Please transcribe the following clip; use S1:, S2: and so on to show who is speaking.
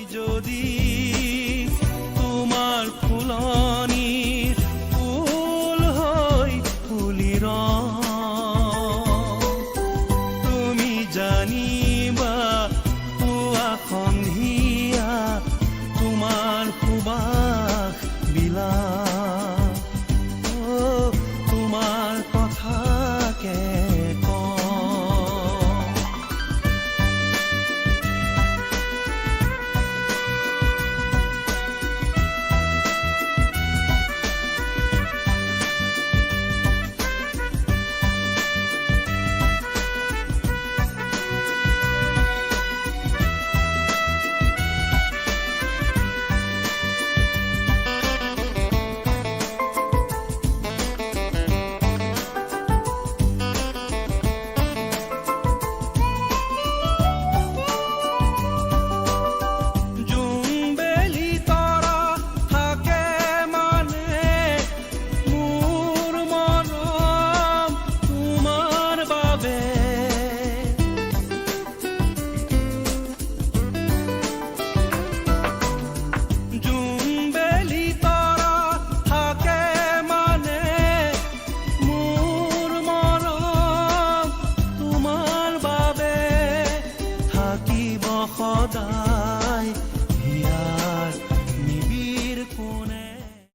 S1: যদি তোমাৰ ফুলনিৰ ফুল হৈ ফুলি তুমি জানিবা পুৱা সন্ধিয়া তোমাৰ সুবাস বিলাস তোমাৰ কথাকে সদা